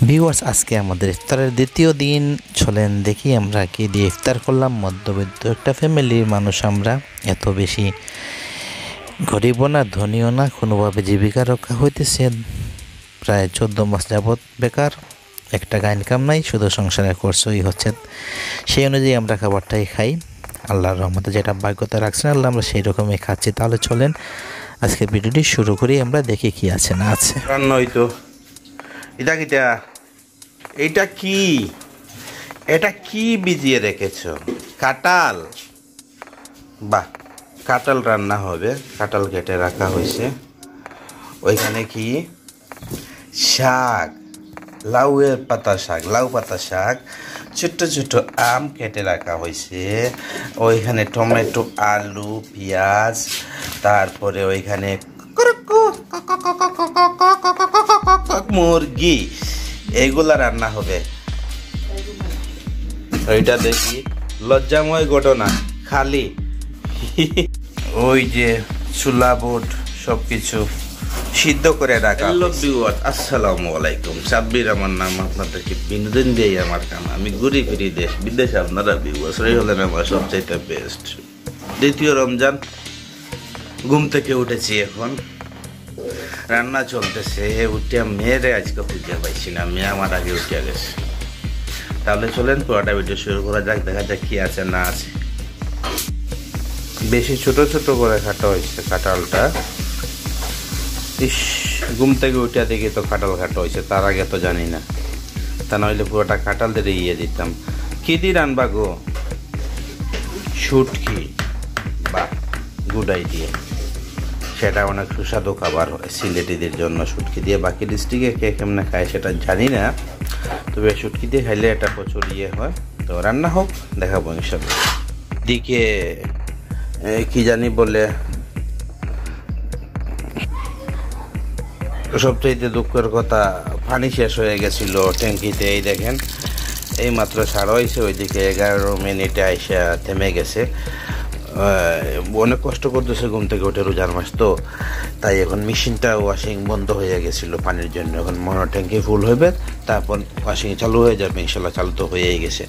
Viewers, আজকে আমাদের ইফতারের দ্বিতীয় দিন। চলেন দেখি আমরা কি দিয়ে ইফতার করলাম। মধ্যবিত্ত একটা ফ্যামিলির মানুষ আমরা, এত বেশি গরিবও না ধনীও না, কোনোভাবে জীবিকা রক্ষা হইতেছে। প্রায় 14 মাস যাবৎ বেকার, একটা ইনকাম নাই, শুধু সংসারের খরচই হচ্ছে। সেই অনুযায়ী আমরা খাবারটাই খাই। আল্লাহর রহমতে যেটা ভাগ্যতা রাখছেন আল্লাহ, আমরা সেই রকমই খাচ্ছি। তাহলে চলেন আজকে ভিডিওটি শুরু করি, আমরা দেখি কি আছে না আছে। হয়তো এটা কিটা, এটা কি, এটা কি ভিজিয়ে রেখেছো? কাঁঠাল। বাহ, কাঁঠাল রান্না হবে। কাঁঠাল কেটে রাখা হয়েছে। ওইখানে কি শাক, লাউয়ের পাতা শাক, লাউ পাতা শাক, ছোট্ট ছোট্ট আম কেটে রাখা হয়েছে। ওইখানে টমেটো, আলু, পেঁয়াজ, তারপরে ওইখানে মুরগি, এইগুলা রান্না হবে। ওইটা দেখি লজ্জাময় ঘটনা, খালি ওই যে চুলা বোর্ড সবকিছু সিদ্ধ করে রাখা। আসসালামু আলাইকুম, সাব্বির আমার নাম। আপনাদেরকে বিনোদন দিয়ে আমার কাম। আমি ঘুরি ফিরি দেশ বিদেশে, আপনারা ভিউয়ার্স হলেন আমার সবচাইতে বেস্ট। দ্বিতীয় রমজান, ঘুম থেকে উঠেছি, এখন রান্না চলতেছে। উঠে মেয়েরে আজকে খুঁজে পাইছি না, মেয়ে আমার আগে উঠে গেছে। তাহলে চলেন পুরোটা ভিডিও শুরু করা যাক, দেখা যাক কি আছে না আছে। বেশি ছোট ছোট করে কাটা হয়েছে কাঁঠালটা। ইস, ঘুম থেকে উঠে দেখি তো কাঁঠাল কাটা হয়েছে, তার আগে তো জানি না। তা নইলে পুরোটা কাঁঠাল দিয়ে ইয়ে দিতাম। কি দিয়ে রান্না গো? শুটকি। বা গুড আইডিয়া, সেটা অনেক সুস্বাদু খাবার হয় সিলেটিদের জন্য। শুটকি দিয়ে বাকি ডিস্ট্রিক্টে কে কেমনে খায় সেটা জানি না, তবে শুটকি দিয়ে খাইলে এটা প্রচুর ইয়ে হয়। তো রান্না হোক, দেখাবো ইনশাল্লাহ। দিকে কি জানি বলে, সবচেয়ে দুঃখের কথা, পানি শেষ হয়ে গেছিল ট্যাঙ্কিতে। এই দেখেন এই মাত্র সারা হয়েছে, ওইদিকে 11 মিনিটে আইসা থেমে গেছে। অনেক কষ্ট করতেছে ঘুম থেকে উঠে, রোজার মাস তো, তাই এখন মেশিনটা ওয়াশিং বন্ধ হয়ে গেছিলো পানির জন্য। এখন মনে ট্যাঙ্কি ফুল হইবে, তারপর ওয়াশিং চালু হয়ে যাবে ইনশাল্লাহ। চালু তো হয়েই গেছে।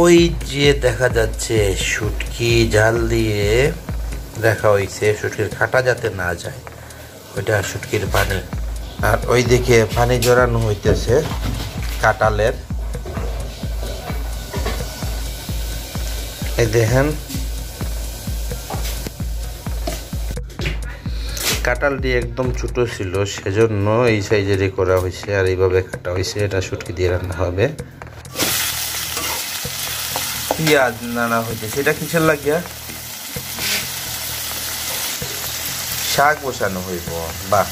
ওই যে দেখা যাচ্ছে শুটকি জাল দিয়ে রাখা হয়েছে, শুটকির কাটা যাতে না যায়, ওইটা শুটকির পানি। আর ওই দিকে পানি জড়ানো হইতেছে কাঁঠালের। এই দেখেন কাঁঠালটি একদম ছোট ছিল, সেজন্য এই সাইজেরই করা হয়েছে আর এইভাবে কাটা হয়েছে। এটা শুটকি দিয়ে রান্না হবে। পেঁয়াজ নানা হইতেছে, এটা কিসের লাগিয়া? শাক বসানো হইব। বাহ,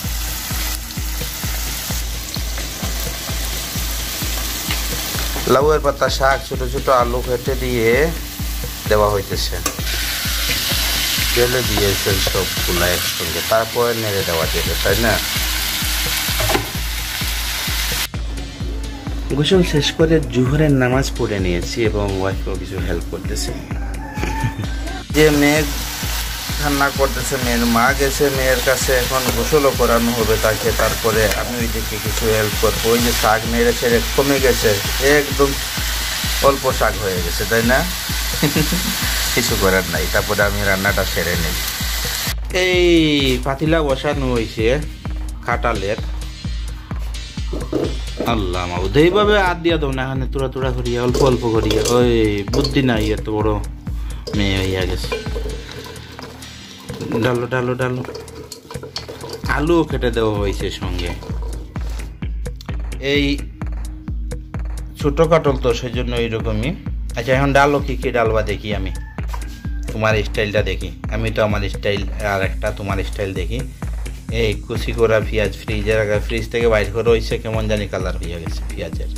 লাউয়ের পাতা শাক, ছোট ছোট আলু কেটে দিয়ে দেওয়া হইতেছে। ঢেলে দিয়েছেন সবগুলা একসঙ্গে, তারপরে নেড়ে দেওয়া যাবে, তাই না? গোসল শেষ করে জোহরের নামাজ পড়ে নিয়েছি এবং ওয়াইফও কিছু হেল্প করতেছে। যে মেয়ে রান্না করতেছে, মেয়ের মা গেছে মেয়ের কাছে, এখন গোসলও করানো হবে তাকে। তারপরে আমি ওই দিকে কিছু হেল্প করবো। ওই যে শাক নেড়ে ছেড়ে কমে গেছে, একদম অল্প শাক হয়ে গেছে, তাই না? কিছু করার নাই। তারপরে আমি রান্নাটা সেরে নিই। এই পাতিলা বসানো হয়েছে কাঁঠালের। আল্লাহ মাউদ, এইভাবে হাত দিয়া দাও না, এখানে তোড়া তোড়া করিয়া অল্প অল্প করিয়া। ওই বুদ্ধি নাই, এত বড় মেয়ে হইয়া গেছে। ডালো ডালো ডালো। আলু কেটে দেওয়া হয়েছে সঙ্গে। এই ছোট কাঁঠাল তো, সেই জন্য এইরকমই। আচ্ছা, এখন ডালো কি কি ডালবা দেখি আমি, তোমার স্টাইলটা দেখি। আমি তো আমার স্টাইল আর একটা, তোমার স্টাইল দেখি। এই কুচি করা পেঁয়াজ ফ্রিজে রাখা, ফ্রিজ থেকে বাইর করে হয়েছে, কেমন জানি কালার হয়ে গেছে পেঁয়াজের।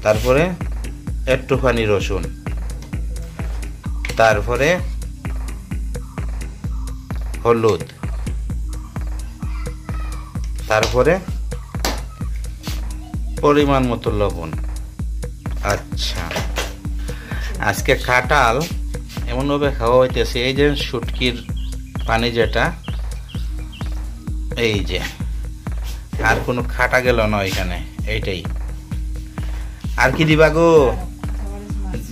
তারপরে একটুখানি রসুন, তারপরে হলুদ, তারপরে পরিমাণ মতো লবণ। আচ্ছা, আজকে কাঁঠাল এমনভাবে খাওয়া হইতেছে। এই যে শুটকির পানি যেটা, এই যে আর কোনো খাটা গেল না এখানে, এইটাই। আর কি দিবা গো?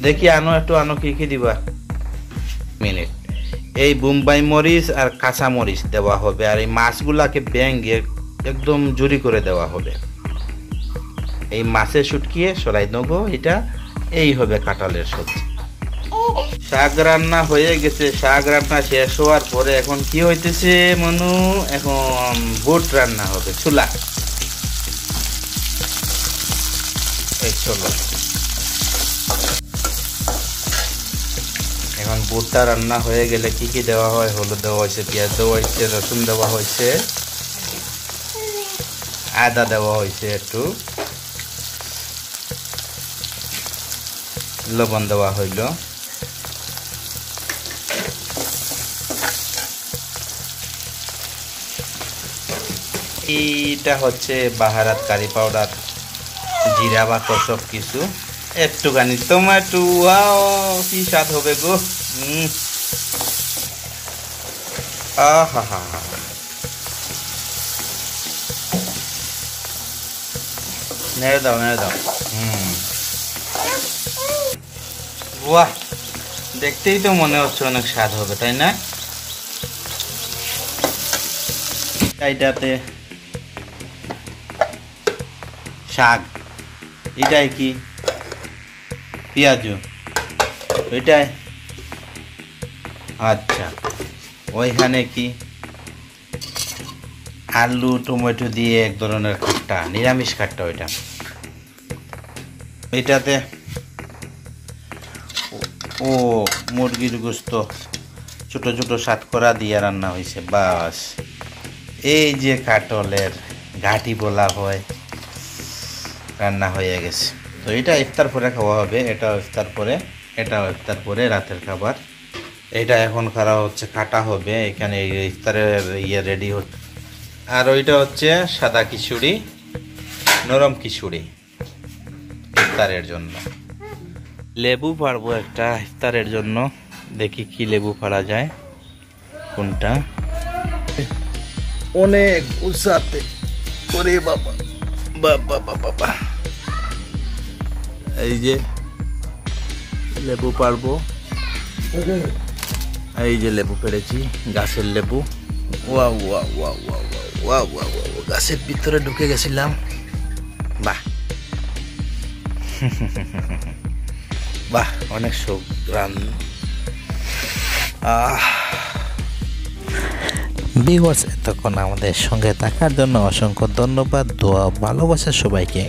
দেখি আনো, একটু আনো, কি কি দিবা? মিনিট, এই বোম্বাই মরিচ আর কাঁচা মরিচ দেওয়া হবে, আর এই মাছগুলাকে ব্যাঙ্গে একদম জুরি করে দেওয়া হবে। এই মাছের শুটকিয়ে সরাই দেবো, এটা এই হবে কাঁঠালের সবজি। শাক রান্না হয়ে গেছে, শাক রান্না শেষ হওয়ার পরে এখন কি হইতেছে মনু? এখন বুট রান্না হবে চুলা। এই চলো, এখন বুটটা রান্না হয়ে গেলে কি কি দেওয়া হয়? হলুদ দেওয়া হয়েছে, পেঁয়াজ দেওয়া হয়েছে, রসুন দেওয়া হয়েছে, আদা দেওয়া হয়েছে, একটু লবণ দেওয়া হইল, এইটা হচ্ছে বাহারাত কারি পাউডার, জিরা বা সব কিছু, একটুখানি টমেটো। ওয়াও, কি স্বাদ হবে গো! আহা, নেড়ে দাও, নেড়ে দাও। বাহ, দেখতেই তো মনে হচ্ছে অনেক স্বাদ হবে, তাই না? এইটাতে শাক, এটাই কি পেঁয়াজ, ওইটাই আচ্ছা, ওইখানে কি আলু টমেটো দিয়ে এক ধরনের খাট্টা, নিরামিষ খাট্টা ওইটা। এটাতে ও মুরগির গোস্ত ছোট ছোট সাতকরা দিয়ে রান্না হয়েছে। বাস, এই যে কাটলের ঘাটি বলা হয়, রান্না হয়ে গেছে। তো এটা ইফতার পরে খাওয়া হবে, এটাও ইফতার পরে, এটাও ইফতার পরে রাতের খাবার। এটা এখন খাওয়া হচ্ছে, কাটা হবে এখানে, ইফতারের রেডি হচ্ছে। আর ওইটা হচ্ছে সাদা খিচুড়ি, নরম খিচুড়ি ইফতারের জন্য। লেবু পারবো একটা ইফতারের জন্য, দেখি কি লেবু পারা যায়, কোনটা অনেক উৎসাতে। ওরে বাবা, বাবা বাবা, এই যে লেবু পারবো, এই যে লেবু পেড়েছি, গাছের লেবু। ওয়া ওয়া ওয়া ওয়া ওয়া ওয়া ওয়া, গাছের ভিতরে ঢুকে গেছিলাম। বাহ বাহ, অনেক সুঘ্রাণ। ভিউয়ার্স, এতক্ষণ আমাদের সঙ্গে থাকার জন্য অসংখ্য ধন্যবাদ, দোয়া ভালোবাসা সবাইকে।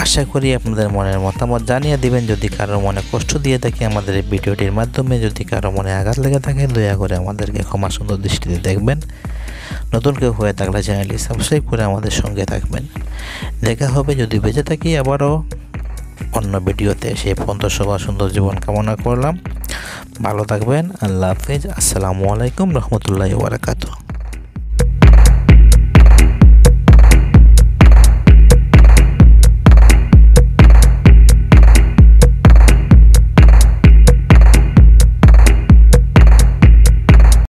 আশা করি আপনাদের মনের মতামত জানিয়ে দিবেন। যদি কারো মনে কষ্ট দিয়ে থাকে আমাদের এই ভিডিওটির মাধ্যমে, যদি কারো মনে আঘাত লেগে থাকে, দয়া করে আমাদেরকে ক্ষমা সুন্দর দৃষ্টিতে দেখবেন। নতুন কেউ হয়ে থাকলে চ্যানেলটি সাবস্ক্রাইব করে আমাদের সঙ্গে থাকবেন। দেখা হবে যদি বেঁচে থাকি আবারও অন্য ভিডিওতে। সেই পর্যন্ত সবার সুন্দর জীবন কামনা করলাম। ভালো থাকবেন। আল্লাহ হাফেজ। আসসালামু আলাইকুম রহমতুল্লাহি ওয়া বারাকাতুহু।